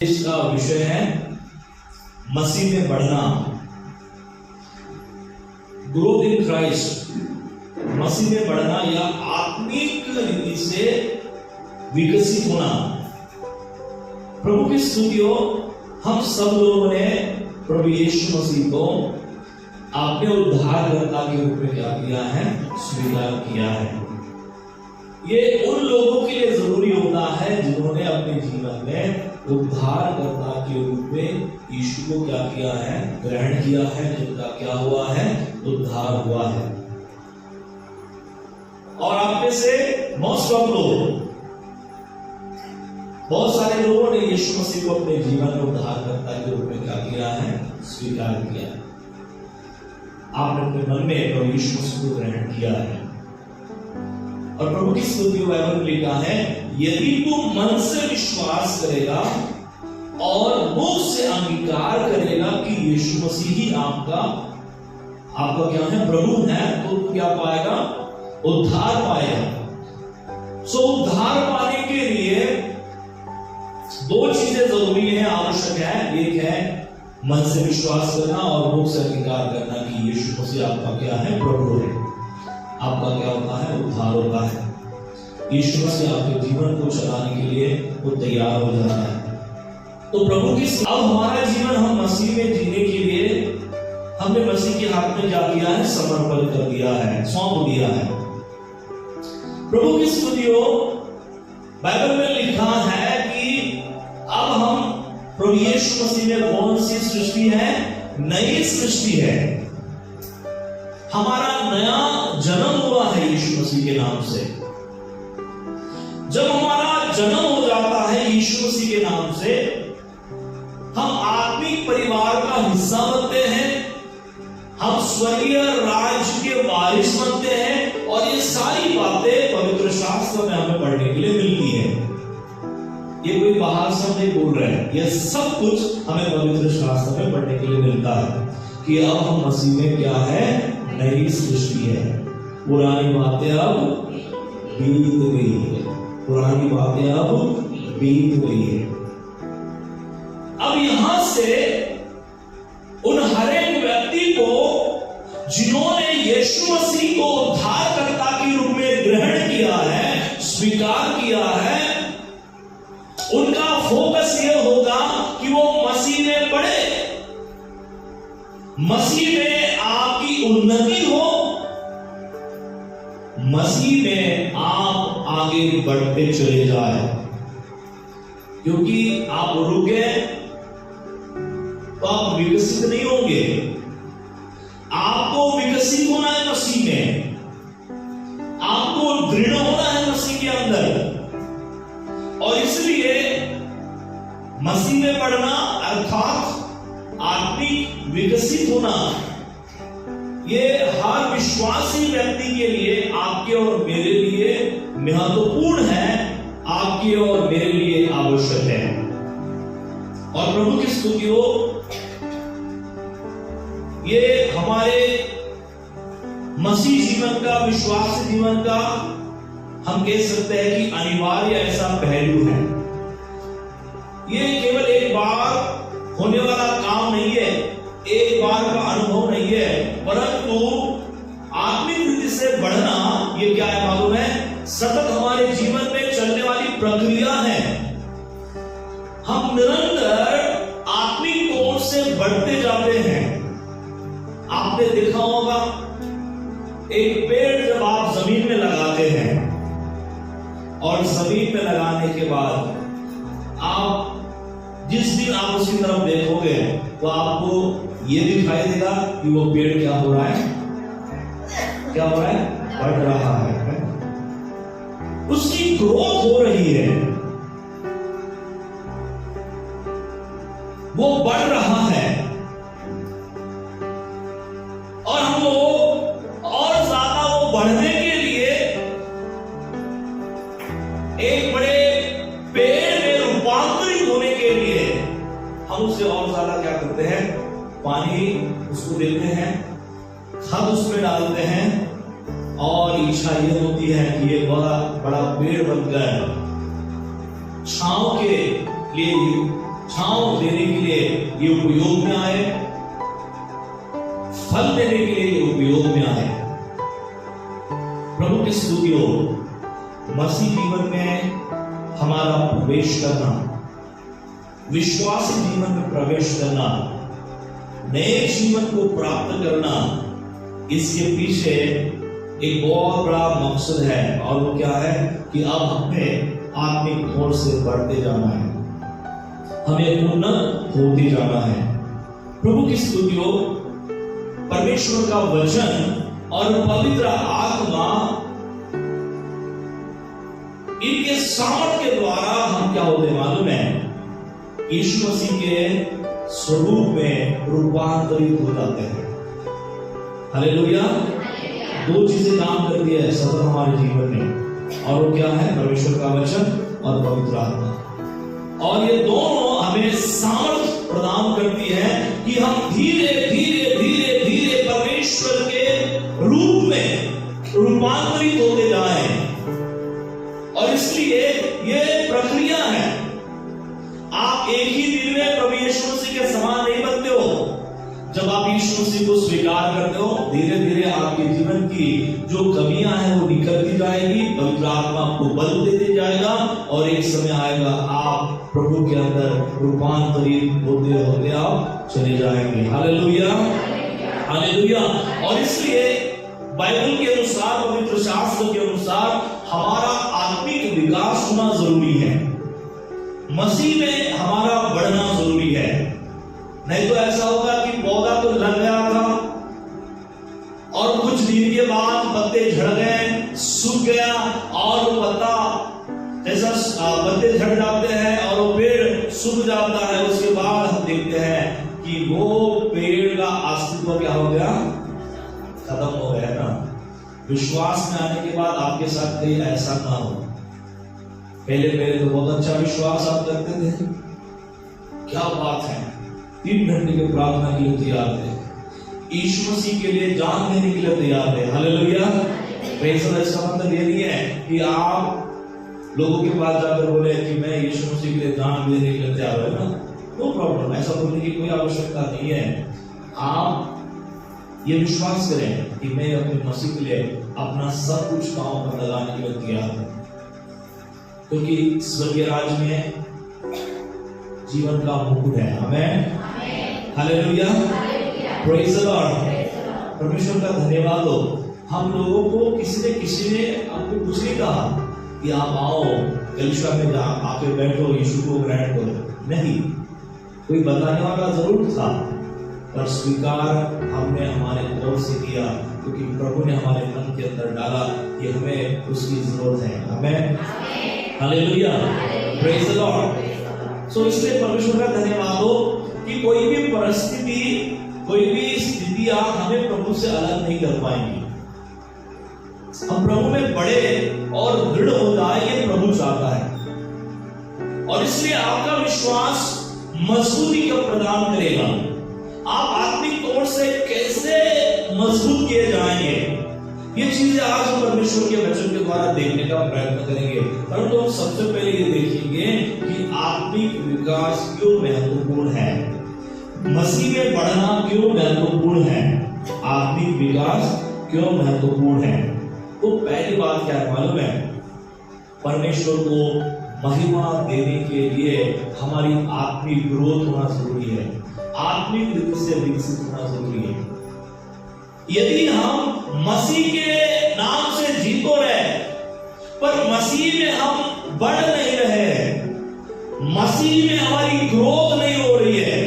इसका विषय है मसीह में बढ़ना, ग्रोथ इन क्राइस्ट। मसीह में बढ़ना या आत्मिक रीति से विकसित होना। प्रभु की स्तुति हो, हम सब लोगों ने प्रभु यीशु मसीह को अपने उद्धारकर्ता के रूप में क्या किया है? स्वीकार किया है। ये उन लोगों के लिए जरूरी होता है जिन्होंने अपने जीवन में उद्धारकर्ता के रूप में यीशु को क्या किया है? ग्रहण किया है, जिनका क्या हुआ है? उद्धार हुआ है। और आप में से मोस्ट ऑफ लोग, बहुत सारे लोगों ने यीशु मसीह को अपने जीवन में उद्धारकर्ता के रूप में क्या किया है? स्वीकार किया है। आपने अपने मन में प्रभु यीशु मसीह को ग्रहण किया है। और प्रभु की स्तुति बाइबल में लिखा है, यदि तू मन से विश्वास करेगा और मुख से अंगीकार करेगा कि यीशु मसीह ही आपका क्या है? प्रभु है, तो क्या पाएगा? उद्धार पाएगा। सो उद्धार पाने के लिए दो चीजें जरूरी है, आवश्यक है। एक है मन से विश्वास करना और मुख से अंगीकार करना कि यीशु मसीह आपका क्या है? प्रभु है। आपका क्या होता है? उद्धार होता है। यीशु मसीह आपके जीवन को चलाने के लिए वो तैयार हो जाता है। तो प्रभु की अब हमारा जीवन हम मसीह में जीने के लिए हमने मसीह के हाथ में क्या किया है? समर्पण कर दिया है, सौंप दिया है। प्रभु की स्तुति हो, बाइबल में लिखा है कि अब हम प्रभु यीशु मसीह में कौन सी सृष्टि है? नई सृष्टि है। हमारा नया जन्म हुआ है यीशु मसीह के नाम से। जब हमारा जन्म हो जाता है यीशु मसीह के नाम से, हम आत्मिक परिवार का हिस्सा बनते हैं, हम स्वर्गीय राज्य के वारिस बनते हैं। और ये सारी बातें पवित्र शास्त्र में हमें पढ़ने के लिए मिलती है। ये कोई बाहर से नहीं बोल रहे हैं, यह सब कुछ हमें पवित्र शास्त्र में पढ़ने के लिए मिलता है कि अब हम मसीह में क्या है? नई सृष्टि है। पुरानी बातें अब बीत गई है। पुरानी बातें अब बीत गई है। अब यहां से उन हर एक व्यक्ति को जिन्होंने यीशु मसीह को उद्धारकर्ता के रूप में ग्रहण किया है, स्वीकार किया है, उनका फोकस यह होगा कि वो मसीह में बढ़े, मसीह में आपकी उन्नति हो, मसीह में आप आगे बढ़ते चले जाए। क्योंकि आप रुके तो आप विकसित नहीं होंगे। आपको विकसित होना है मसीह में, आपको दृढ़ होना है मसीह के अंदर। और इसलिए मसीह में बढ़ना अर्थात आत्मिक विकसित होना, ये हर विश्वासी व्यक्ति के लिए, आपके और मेरे लिए महत्वपूर्ण है, आपके और मेरे लिए आवश्यक है। और प्रभु की स्तुति हो, ये हमारे मसीह जीवन का, विश्वास जीवन का हम कह सकते हैं कि अनिवार्य ऐसा पहलू है। ये केवल एक बार होने वाला काम नहीं है, एक बार का अनुभव नहीं है, परंतु आत्मिक रीति से बढ़ना ये क्या है मालूम है? सतत हमारे जीवन में चलने वाली प्रक्रिया है। हम निरंतर आत्मिक तौर से बढ़ते जाते हैं। आपने देखा होगा, एक पेड़ जब आप जमीन में लगाते हैं और जमीन में लगाने के बाद आप जिस दिन आप उसकी तरफ देखोगे तो आपको ये दिखाई देगा कि वो पेड़ क्या हो रहा है? क्या हो रहा है? बढ़ रहा है। उसकी ग्रोथ हो रही है, वो बढ़ रहा है। और हम और ज्यादा वो बढ़ने के लिए एक बड़े पेड़ में रूपांतरित होने के लिए हम उससे और ज्यादा क्या करते हैं? पानी उसको देते हैं, खाद उसमें डालते हैं, और इच्छा ये होती है कि ये बड़ा पेड़ बनकर छांव के लिए छांव देने के लिए ये उपयोग में आए, फल देने के लिए ये उपयोग में आए। प्रभु की स्तुति हो। मसीह जीवन में हमारा प्रवेश करना, विश्वासी जीवन में प्रवेश करना, नए जीवन को प्राप्त करना, इसके पीछे एक बहुत बड़ा मकसद है। और वो क्या है कि अब हमें आत्मिक ओर से बढ़ते जाना है, हमें उन्नत होते जाना है। प्रभु की स्तुति हो। परमेश्वर का वचन और पवित्र आत्मा, इनके सामर्थ के द्वारा हम क्या होते मालूम है? यीशु मसीह के स्वरूप में रूपांतरित हो जाते हैं। हालेलुया। दो चीजें काम करती है सदा हमारे जीवन में, और वो क्या है? परमेश्वर का वचन और पवित्र आत्मा। और ये दोनों हमें सामर्थ प्रदान करती है कि हम धीरे धीरे धीरे धीरे परमेश्वर के रूप में रूपांतरित होते जाएं। और इसलिए ये प्रक्रिया है। आप एक ही दिन में प्रभु यीशु मसीह के समान नहीं बनते हो। जब आप यीशु मसीह को स्वीकार करते हो, धीरे धीरे आपके जीवन की जो कमियां हैं वो निकलती जाएगी, पवित्र आत्मा आपको बल देते जाएगा, और एक समय आएगा आप प्रभु के अंदर रूपांतरित होते होते आप चले जाएंगे। Hallelujah, hallelujah. और इसलिए बाइबल के अनुसार, पवित्र शास्त्र के अनुसार हमारा आत्मिक विकास होना जरूरी है। मसीह में हमारा बढ़ना जरूरी है। नहीं तो ऐसा होगा कि पौधा तो लग गया था और कुछ दिन के बाद पत्ते झड़ गए, सूख गया, और वो पत्ता जैसा पत्ते झड़ जाते हैं और वो पेड़ सूख जाता है, उसके बाद हम देखते हैं कि वो पेड़ का अस्तित्व क्या हो गया? खत्म हो गया ना। विश्वास में आने के बाद आपके साथ कहीं ऐसा ना हो। पहले पहले तो बहुत अच्छा विश्वास आप करते थे, क्या बात है, 3 घंटे की प्रार्थना के लिए तैयार थे, यीशु मसीह के लिए जान देने के लिए तैयार थे। हालेलुया। इसका मतलब ये नहीं है कि आप लोगों के पास जाकर बोले कि मैं यीशु मसीह के लिए जान देने के लिए तैयार है ना, नो प्रॉब्लम, ऐसा बोलने की कोई आवश्यकता नहीं है। आप ये विश्वास करें कि मैं अपने मसीह के लिए अपना सब कुछ काम पर लगाने के लिए तैयार हूं, क्योंकि स्वर्गीय राज्य में जीवन का मुकुट है। आमेन, हालेलुया, प्रेज़ द लॉर्ड। परमेश्वर का धन्यवाद हो। हम लोगों को किसी ने आपको कुछ नहीं कहा कि आप आओ कलीसिया में आके बैठो, यीशु को ग्रहण करो, नहीं, कोई बताने वाला जरूर था, पर स्वीकार हमने हमारे ओर से किया, क्योंकि प्रभु ने हमारे मन के अंदर डाला कि हमें उसकी जरूरत है। आमेन, हालेलुया, प्रेज़ द लॉर्ड। सो इसलिए परमेश्वर का धन्यवाद हो कि कोई भी परिस्थिति, कोई भी स्थितियां हमें प्रभु से अलग नहीं कर पाएंगी। हम प्रभु में बड़े और दृढ़ हो जाए, ये प्रभु चाहता है। और इसलिए आपका विश्वास मजबूती का प्रदान करेगा। आप आत्मिक तौर से कैसे मजबूत किए जाएंगे, ये चीजें आज हम परमेश्वर के वचन के द्वारा देखने का प्रयत्न करेंगे। परंतु हम सबसे पहले ये देखेंगे कि आत्मिक विकास क्यों महत्वपूर्ण है, मसीह में बढ़ना क्यों महत्वपूर्ण है, आत्मिक विकास क्यों महत्वपूर्ण है। तो पहली बात क्या है मालूम है? परमेश्वर को महिमा देने के लिए हमारी आत्मिक ग्रोथ होना जरूरी है, आत्मिक रीति से विकसित होना जरूरी है। यदि हम मसीह के नाम से जी तो रहे, पर मसीह में हम बढ़ नहीं रहे हैं, मसीह में हमारी ग्रोथ नहीं हो रही है,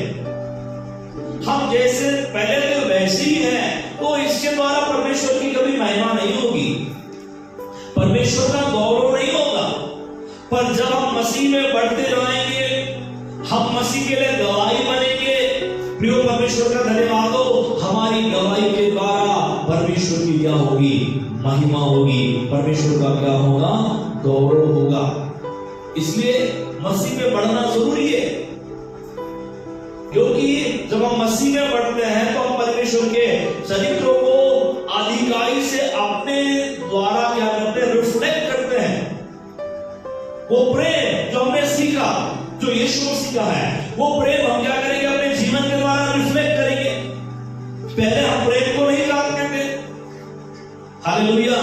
हम जैसे पहले थे वैसे ही हैं, तो इसके द्वारा परमेश्वर की कभी महिमा नहीं होगी, परमेश्वर का गौरव नहीं होगा। पर जब हम मसीह में बढ़ते जाएंगे, हम मसीह के लिए गवाही बनेंगे। प्रिय परमेश्वर का धन्यवाद हो, हमारी गवाही के द्वारा परमेश्वर की क्या होगी? महिमा होगी, परमेश्वर का क्या होगा? गौरव होगा। इसलिए मसीह में बढ़ना जरूरी है, क्योंकि जब हम मसीह में बढ़ते हैं तो हम परमेश्वर के चरित्रों को अधिकारी से अपने द्वारा क्या करते हैं? रिफ्लेक्ट करते हैं। वो प्रेम जो हमने सीखा, जो यीशु मसीह का है, वो प्रेम हम क्या करेंगे? अपने जीवन के द्वारा रिफ्लेक्ट करेंगे। पहले हम प्रेम को नहीं जानते थे, हालेलुया,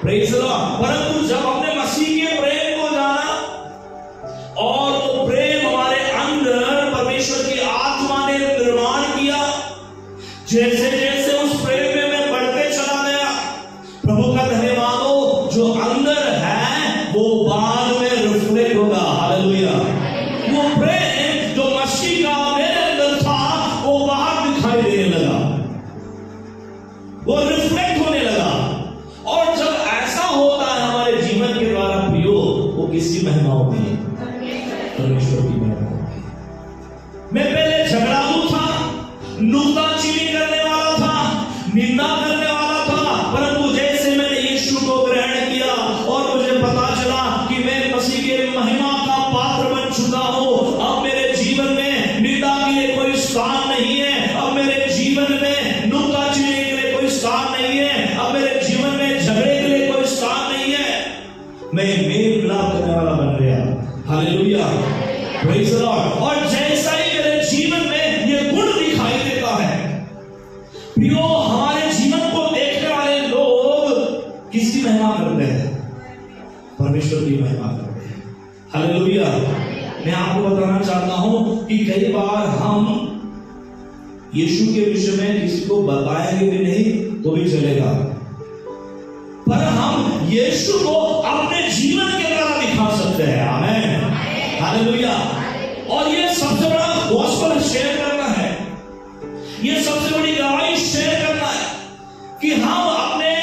प्रेज़ द लॉर्ड। परंतु जब हमने मसीह के प्रेम को जाना और वो प्रेम हमारे अंदर परमेश्वर की आत्मा ने निर्माण किया, जैसे जैसे उस प्रेम में मैं बढ़ते चला गया, प्रभु का धन्यवाद हो, जो अंदर है वो बाद में रिफ्लेक्ट होगा, हालेलुया। वो प्रेम जो मसीह का मेरे अंदर था वो बाहर दिखाई देने लगा, वो रिफ्लेक्ट होने लगा। और जब ऐसा होता है हमारे जीवन के द्वारा प्रियो, वो किसकी महिमा होती है? परमेश्वर की महिमा होती है। मैं पहले झगड़ालू था, नुक्ताचीनी करने वाला था, निंदा करने वाला था, परंतु जैसे मैंने यीशु को ग्रहण किया और मुझे पता चला कि मैं मसीह के महिमा का पात्र बन चुका हूं, अब मेरे जीवन में निंदा के लिए कोई स्थान नहीं है, अब मेरे जीवन में नुक्ताचीनी के लिए कोई स्थान नहीं है, अब मेरे जीवन में झगड़े के लिए कोई स्थान नहीं है। मैं मेल मिलाप करने वाला बन गया, हालेलुया, प्रेज़ द लॉर्ड। और जैसा ही मेरे जीवन में ये गुण दिखाई देता है प्रियो, हमारे जीवन को देखने वाले लोग किसकी महिमा करते हैं? परमेश्वर की महिमा करते हैं, हालेलुया। मैं आपको बताना चाहता हूं कि कई बार हम यीशु के विषय में किसी को बताएंगे भी नहीं तो भी चलेगा, पर हम यीशु को अपने जीवन के द्वारा दिखा सकते हैं, आमीन, हालेलुया। और ये सबसे बड़ा गॉस्पेल शेयर करना है, ये सबसे बड़ी गवाही शेयर करना है कि हम अपने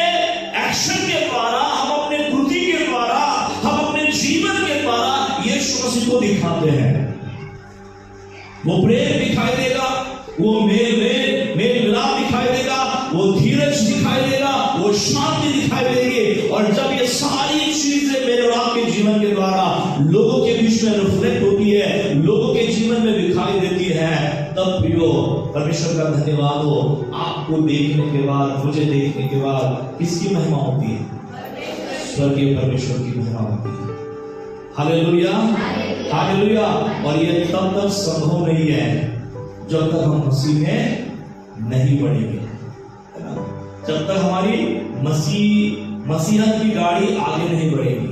एक्शन के द्वारा, हम अपने कृति के द्वारा, हम अपने जीवन के द्वारा यीशु मसीह को दिखाते हैं। वो प्रेम दिखाई देगा, वो मेल मिलाप दिखाई देगा, वो धीरज दिखाई देगा, वो शांति दिखाई देगी। और जब ये सारी चीजें मेरे और आपके जीवन के द्वारा लोगों के बीच में रिफ्लेक्ट होती है, लोगों के जीवन में दिखाई देती है, तब प्रियो परमेश्वर का धन्यवाद हो, आपको देखने के बाद, मुझे देखने के बाद किसकी महिमा होती है? स्वर्गीय परमेश्वर की महिमा होती है, हालेलुया, हालेलुया। और ये तब तक संभव नहीं है जब तक हम मसीह में नहीं बढ़ेंगे, है ना? जब तक हमारी मसीहत की गाड़ी आगे नहीं बढ़ेगी,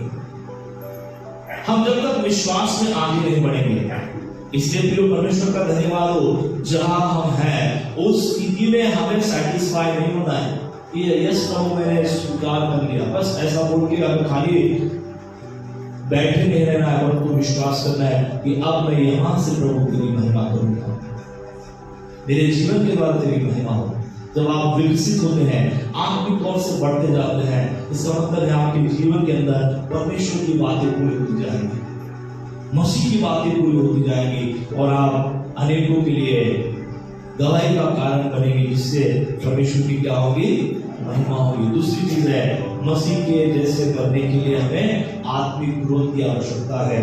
हम जब तक विश्वास में आगे नहीं बढ़ेंगे। इसलिए प्रिय परमेश्वर का धन्यवाद हो, जहां हम हैं उस स्थिति में हमें सेटिस्फाई नहीं होना है कि यस प्रभु मैंने स्वीकार कर लिया, बस ऐसा बोल के अगर खाली बैठे नहीं रहना है, परंतु विश्वास करना है कि अब मैं यहां से प्रभु तेरी महिमा करूंगा, मेरे जीवन के द्वारा तेरी महिमा हो। जब आप विकसित होते हैं, आत्मिक तौर से बढ़ते जाते हैं, इसका मतलब है आपके जीवन के अंदर परमेश्वर की बातें पूरी होती जाएंगी, मसीह की बातें पूरी होती जाएंगी और आप अनेकों के लिए गवाही का कारण बनेंगे, जिससे परमेश्वर की क्या होगी? महिमा होगी। दूसरी चीज है, मसीह के जैसे बनने के लिए हमें आत्मिक ग्रोथ की आवश्यकता है,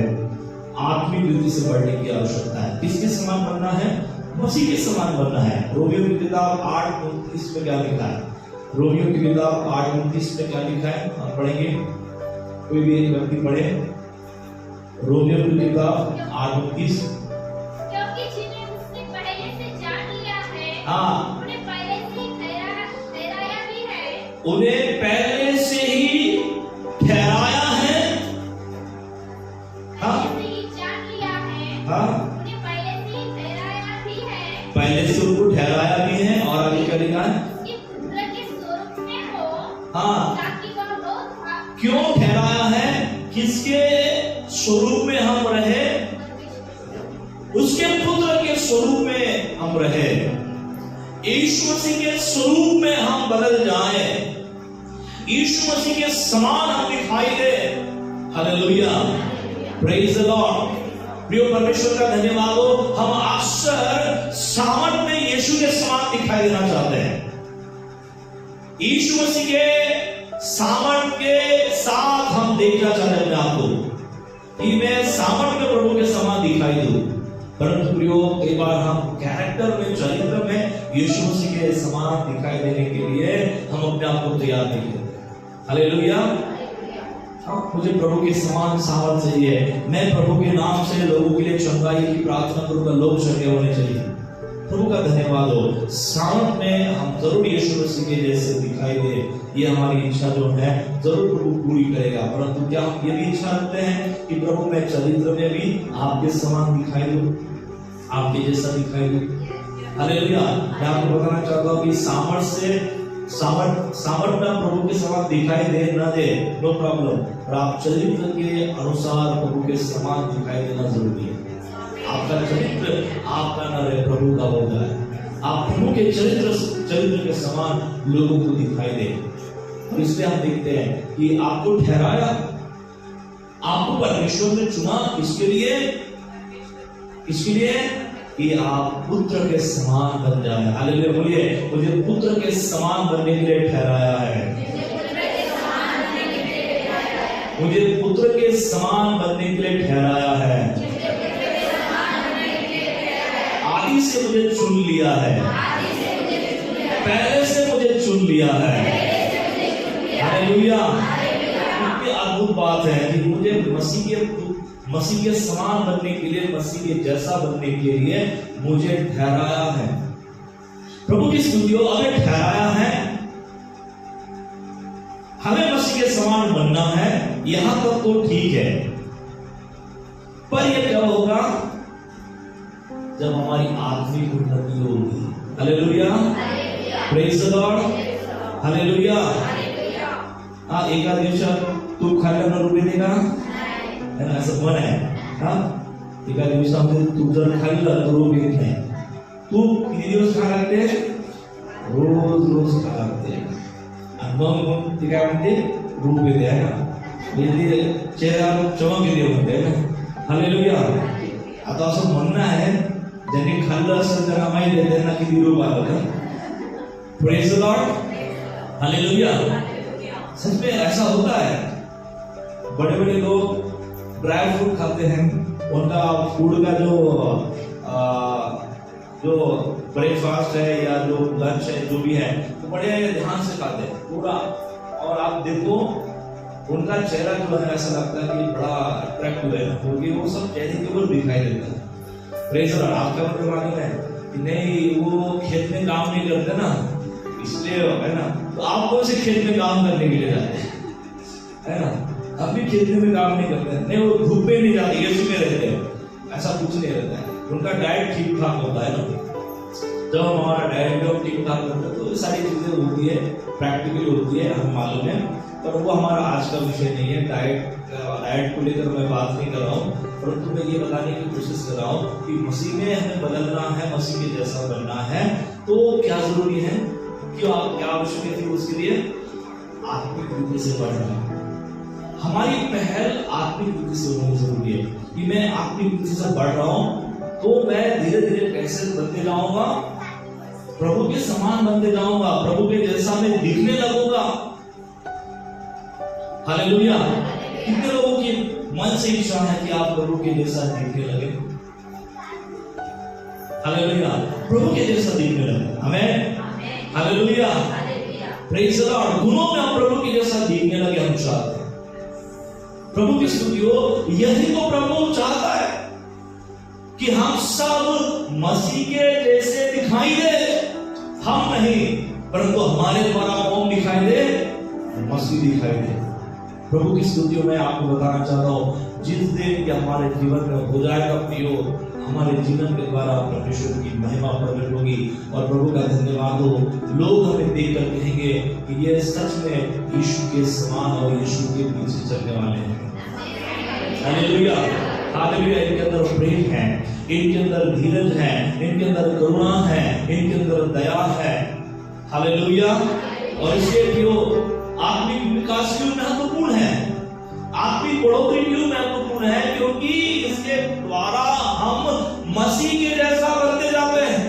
आत्मिक वृद्धि से बढ़ने की आवश्यकता है। किसके समान बनना है? मसीह के समान बनना है। रोमियो की किताब 8:29 में क्या लिखा है? रोमियो की किताब 8:29 में क्या लिखा है? आप पढ़ेंगे, कोई भी एक व्यक्ति पढ़े रोमियो की किताब 8:29। क्योंकि जिन्हें उसने पहले से जान लिया है, हाँ, उन्हें पहले से ही ठहराया भी है, उन्हें पहले से ही ठहराया है, हाँ, पहले से ही जान लिया है, हाँ, पहले से उनको ठहराया भी है। और आगे क्या लिखा है? उसके पुत्र के स्वरूप में हो, हाँ, ताकि वह बहुत क्यों ठहराया है? किसके स्वरूप में हम रहे? उसके पुत्र के स्वरूप में हम रहे, यीशु मसीह के स्वरूप में हम बदल जाए, यीशु मसीह के समान हम दिखाई दे, हालेलुया, प्रेज द लॉर्ड। प्रिय परमेश्वर का धन्यवाद हो, हम अक्सर सामर्थ में यीशु के समान दिखाई देना चाहते हैं, यीशु मसीह के सामर्थ के साथ हम देखना चाहते हैं अपने आप को कि मैं सामर्थ में प्रभु के समान दिखाई दूं। परंतु प्रियो, कई बार हम कैरेक्टर में, चरित्र में यीशु मसीह के समान दिखाई देने के लिए हम अपने आप को तैयार नहीं करते। हालेलुया, मुझे प्रभु के समान सामर्थ चाहिए, मैं प्रभु के नाम से लोगों के लिए चंगाई की प्रार्थना करूंगा, लोग चंगे होने चाहिए। प्रभु का धन्यवाद हो। सामर्थ में हम जरूर यीशु मसीह के जैसे दिखाई दे, ये हमारी इच्छा जो है जरूर प्रभु पूरी करेगा। परंतु क्या हम ये भी इच्छा रखते हैं कि प्रभु मैं चरित्र में भी आपके समान दिखाई दूं, आपके जैसा दिखाई दूं। हालेलुया। मैं आपको बताना चाहता हूँ कि सामर्थ में प्रभु के समान दिखाई दे ना दे, नो प्रॉब्लम, पर आप चरित्र के अनुसार प्रभु के समान दिखाई देना जरूरी है। आपका चरित्र आपका न रहे, प्रभु का होता है। आप प्रभु के चरित्र के समान लोगों को दिखाई दे। और इसलिए हम देखते हैं कि आपको ठहराया, आपको परमेश्वर ने चुना इसके लिए कि आप पुत्र के समान बन जाए। हालेलुया बोलिए, मुझे पुत्र के समान बनने के लिए ठहराया है, मुझे पुत्र के समान बनने के लिए ठहराया है, आदि से मुझे चुन लिया है, पहले से मुझे चुन लिया है। हालेलुया। कितनी अद्भुत बात है कि मुझे मसीह के समान बनने के लिए, मसीह के जैसा बनने के लिए मुझे ठहराया है। प्रभु की स्तुति हो। हमें ठहराया है, हमें मसीह के समान बनना है, यहां तक तो ठीक है। पर यह क्या होगा जब हमारी आत्मिक उन्नति होगी। Hallelujah, praise the lord, hallelujah. एका दिवसा तू खायला रुपये देगा है ना, असं मन आहे। एका दिवसामध्ये तू जर खाल्लं तर रोग येत नाही। तू किती दिवस खा लागते? रोज खा लागते। आणि मग ती काय म्हणते, रूप येते आहे ना, म्हणजे चेहऱ्यावर चमक येते म्हणते ना। हालेलुया। आता असं म्हणणं आहे, ज्यांनी खाल्लं असेल त्यांना माहिती आहे त्यांना किती रूप आलं का। Praise the lord, hallelujah. सच में ऐसा होता है, बड़े बड़े लोग ड्राई फ्रूट खाते हैं, उनका फूड का जो ब्रेकफास्ट है या जो लंच है जो भी है तो बड़े ध्यान से खाते हैं पूरा। और आप देखो उनका चेहरा जो है ऐसा लगता है कि बड़ा अट्रैक्टिव है, क्योंकि वो सब चेहरे के ऊपर दिखाई देता है। Praise the Lord. आपका मतलब मालूम है कि नहीं, वो खेत में काम नहीं करते ना, इसलिए है ना, तो आप कौन से खेत में काम करने के लिए जाते हैं, है ना। हम भी खेत में काम नहीं करते हैं, नहीं वो धूप में नहीं जाते, यीशु में रहते हैं, ऐसा कुछ नहीं रहता है। उनका डाइट ठीक ठाक होता है ना। जब हमारा डाइट जो ठीक ठाक होता है तो ये सारी चीजें होती है, प्रैक्टिकली होती है, हमें मालूम है। पर वो हमारा आज का विषय नहीं है। डाइट को लेकर मैं बात नहीं कर रहा हूँ, परंतु मैं ये बताने की कोशिश कर रहा हूँ कि मसीह में हमें बदलना है, मसीह के जैसा बनना है, तो क्या जरूरी है, क्या आवश्यक थी उसके लिए? आत्मिक वृद्धि से बढ़ना। हमारी पहल आत्मिक वृद्धि से होनी जरूरी है कि मैं आत्मिक वृद्धि से बढ़ रहा हूं, तो मैं धीरे धीरे कैसे बनते जाऊंगा, प्रभु के समान बनते जाऊंगा, प्रभु के जैसा मैं दिखने लगूंगा। हालेलुया। कितने लोगों की मन से इच्छा है कि आप प्रभु के जैसा दिखने लगे? हालेलुया। प्रभु के जैसा दिखने लगे। आमीन, हालेलुया, प्रेज द लॉर्ड। गुणों में हम प्रभु के जैसा दिखने लगे, हम चाहते हैं। प्रभु की स्तुति हो। यही तो प्रभु चाहता है कि हम सब मसीह के जैसे दिखाई दे। हम नहीं, परंतु हमारे द्वारा कौन दिखाई दे? मसीह दिखाई दे। प्रभु की स्तुति में आपको बताना चाहता हूं, जिस दिन ये हमारे जीवन में हो जाएगा प्रियो, हमारे जीवन के द्वारा परमेश्वर की महिमा प्रकट होगी और प्रभु का धन्यवाद हो। लोग हमें देखकर कहेंगे कि ये सच में यीशु के समान और यीशु के पीछे चलने वाले हैं। Hallelujah, hallelujah. इनके अंदर प्रेम है, इनके अंदर धीरज है, इनके अंदर करुणा है, इनके अंदर दया है। हालेलुया। और इसलिए प्रियो, आत्मिक विकास क्यों महत्वपूर्ण है, आत्मिक बढ़ोतरी क्यों महत्वपूर्ण है? क्योंकि इसके द्वारा हम मसीह के जैसा बनते जाते हैं।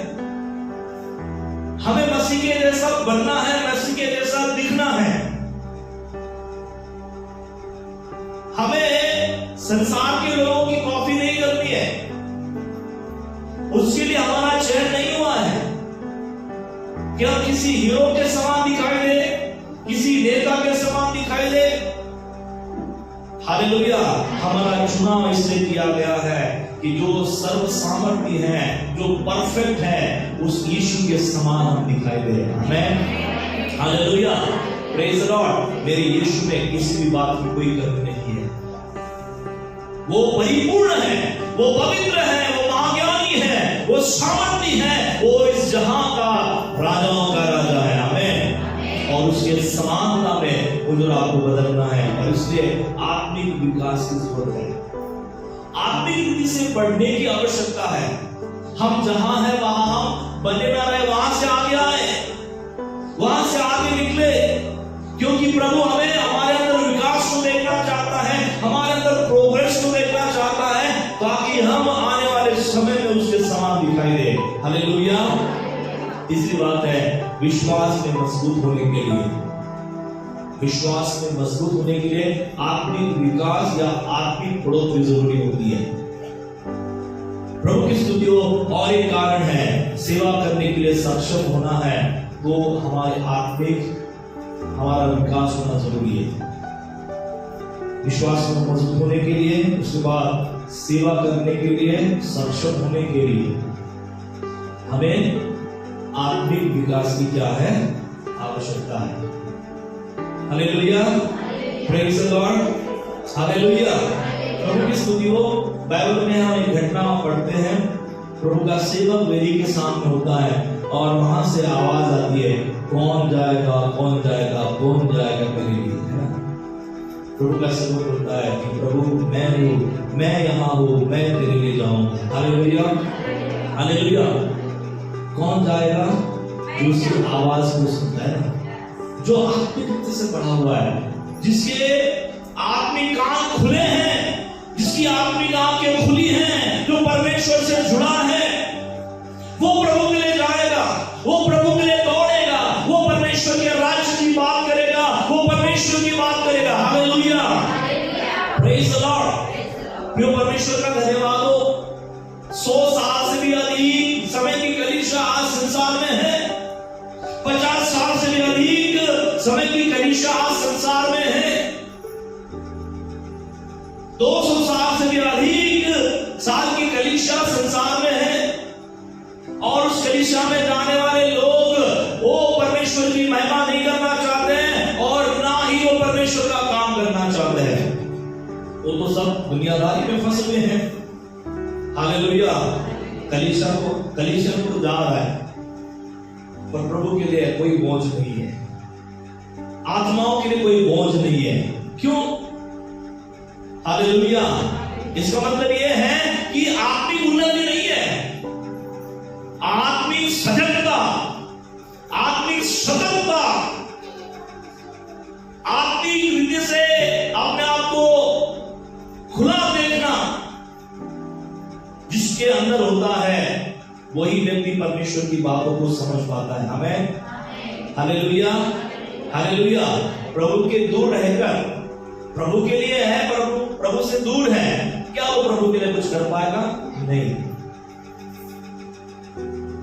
हमें मसीह के जैसा बनना है, मसीह के जैसा दिखना है। हमें संसार के लोगों की कॉपी नहीं करनी है, उसके लिए हमारा चयन नहीं हुआ है। क्या किसी हीरो के समान दिखाई दे, किसी नेता के समान दिखाई दे, हालेलुया। हमारा चुनाव इसलिए किया गया है कि जो सर्व सामर्थ्य है, जो परफेक्ट है, उस यीशु के समान हम दिखाई दे। आमीन, हालेलुया, प्रेज द लॉर्ड। मेरे यीशु में किसी भी बात की कोई कमी नहीं है। वो परिपूर्ण है, वो पवित्र है, वो महाज्ञानी है, वो सामर्थ्य है, वो इस जहां का राजाओं का राजा है। आमीन। और उसके समानता में मुझे आपको बदलना है, और इसलिए आत्मिक विकास की जरूरत है। आत्मिक रीति से बढ़ने की आवश्यकता है। हम जहां हैं वहां हम बने ना रहे, वहां से आगे आए, वहां से आगे निकले, क्योंकि प्रभु हमें हमारे अंदर विकास को देखना चाहता है, हमारे अंदर प्रोग्रेस को देखना चाहता है, ताकि हम आने वाले समय में उसके समान दिखाई दे। हालेलुया। तीसरी बात है विश्वास में मजबूत होने के लिए, विश्वास में मजबूत होने के लिए आत्मिक विकास या आत्मिक बढ़ोतरी जरूरी होती है। प्रभु की स्तुति हो। और एक कारण है सेवा करने के लिए सक्षम होना है, तो हमारे आत्मिक हमारा विकास होना जरूरी है। विश्वास में मजबूत होने के लिए, उसके बाद सेवा करने के लिए सक्षम होने के लिए हमें आत्मिक विकास की क्या है, आवश्यकता है। Hallelujah, praise the lord, hallelujah. प्रभु की स्तुति हो। बाइबल में हम एक घटना पढ़ते हैं, प्रभु का सेवक वेदी के सामने होता है और वहां से आवाज आती है, कौन जाएगा, कौन जाएगा, कौन जाएगा मेरे लिए, है ना। प्रभु का सेवक होता है कि प्रभु मैं हूं, मैं यहाँ हूं, मैं तेरे लिए जाऊंगा। Hallelujah, hallelujah. कौन जाएगा? जो उसकी आवाज को सुनता है ना, जो आत्मिक रीति से पढ़ा हुआ है, जिसके आत्मिक कान खुले हैं, जिसकी आत्मिक आंखें खुली हैं, जो परमेश्वर से जुड़ा है, वो प्रभु के लिए जाएगा, वो प्रभु के लिए दौड़ेगा, वो परमेश्वर के राज्य की बात करेगा, वो परमेश्वर की बात करेगा। Hallelujah, praise the Lord. प्रिय परमेश्वर का धन्यवाद हो। 100 साल से भी अधिक समय की कलीसिया आज संसार में है। 50 साल से भी अधिक समय की कलीसिया आज संसार में है। 200 साल से भी अधिक साल की कलीसिया संसार में है। और उस कलीसिया में जाने वाले लोग वो परमेश्वर की महिमा नहीं करना चाहते हैं, और ना ही वो परमेश्वर का काम करना चाहते हैं। वो तो सब दुनियादारी में फंसे हुए हैं। हालेलुया। कलीसिया को तो जा रहा है, पर प्रभु के लिए कोई बोझ नहीं है, आत्माओं के लिए कोई बोझ नहीं है। क्यों? हालेलुया। इसका मतलब यह है कि आत्मिक उन्नति नहीं है, आत्मिक सजगता, आत्मिक सतर्कता, आत्मिक रीति से अपने आप को खुला देखना जिसके अंदर होता है, वही व्यक्ति परमेश्वर की बातों को समझ पाता है। आमीन, हालेलुया, हालेलुया। प्रभु के दूर रहकर, प्रभु के लिए है, प्रभु से दूर है, क्या वो प्रभु के लिए कुछ कर पाएगा? नहीं।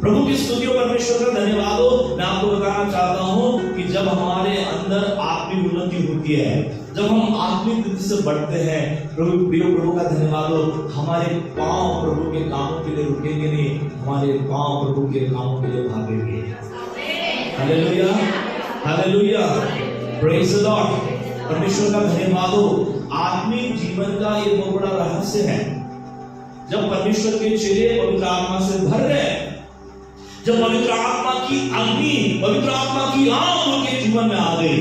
प्रभु की स्तुति और परमेश्वर का धन्यवाद हो। मैं आपको बताना चाहता हूं कि जब हमारे अंदर आत्मिक उन्नति होती है, जब हम आत्मिक रीति से बढ़ते हैं, प्रभु का धन्यवाद हो, हमारे पांव प्रभु के कामों के लिए रुकेंगे नहीं, हमारे पांव प्रभु के कामों के लिए भागेंगे। Hallelujah, hallelujah, praise the Lord. परमेश्वर का धन्यवाद हो। आत्मिक जीवन का ये बहुत बड़ा रहस्य है। जब परमेश्वर के चेले पवित्र आत्मा से भर गए, जब पवित्र आत्मा की अग्नि, पवित्र आत्मा की आग उनके जीवन में आ गई,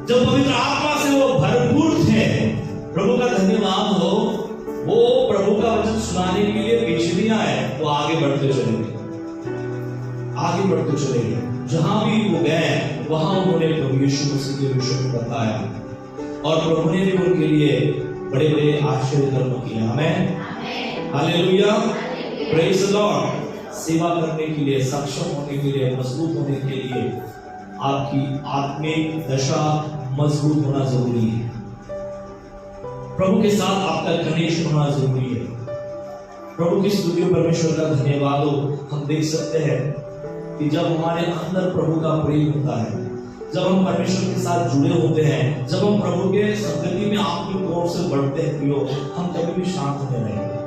जब पवित्र आत्मा से वो भरपूर थे, प्रभु का धन्यवाद हो, वो प्रभु का वचन सुनाने के लिए पीछे नहीं आए, वो आगे बढ़ते चले गए, आगे बढ़ते चले गए। जहां भी वो गए वहां उन्होंने प्रभु यीशु मसीह के विषय में बताया, और प्रभु ने भी उनके लिए बड़े बड़े आश्चर्य कर्म किए। आमीन, हालेलुया, प्रेज द लॉर्ड। सेवा करने के लिए, सक्षम होने के लिए, मजबूत होने के लिए आपकी आत्मिक दशा मजबूत होना जरूरी है। प्रभु के साथ आपका कनेक्शन होना जरूरी है। प्रभु की स्तुति और परमेश्वर का धन्यवाद हो। हम देख सकते हैं कि जब हमारे अंदर प्रभु का प्रेम होता है, जब हम परमेश्वर के साथ जुड़े होते हैं, जब हम प्रभु के संगति में आत्मिक तौर से बढ़ते हैं प्रियो, हम कभी भी शांत नहीं रहेंगे,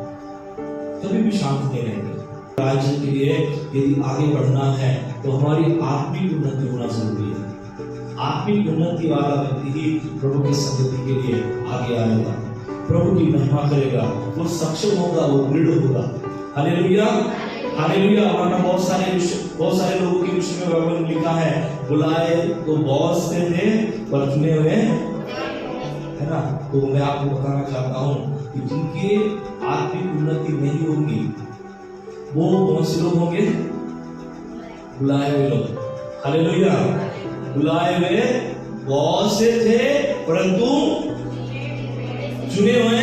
कभी भी शांत नहीं रहेंगे। राज्य के लिए यदि आगे बढ़ना है तो हमारी आत्मिक उन्नति होना जरूरी है। आत्मिक उन्नति वाला व्यक्ति ही प्रभु के संगति के लिए आगे आएगा, प्रभु की महिमा करेगा, वो सक्षम होगा, वो दृढ़ होगा। Hallelujah, hallelujah. वरना बहुत सारे लोगों के विषय में बाइबल में लिखा है, बुलाए तो बहुत से थे पर चुने हुए, है ना। तो मैं आपको बताना चाहता हूँ कि जिनकी आत्मिक उन्नति नहीं होगी वो कौन से लोग होंगे? बुलाए हुए लोग। हालेलुया। बुलाए हुए बहुत से थे परंतु चुने हुए।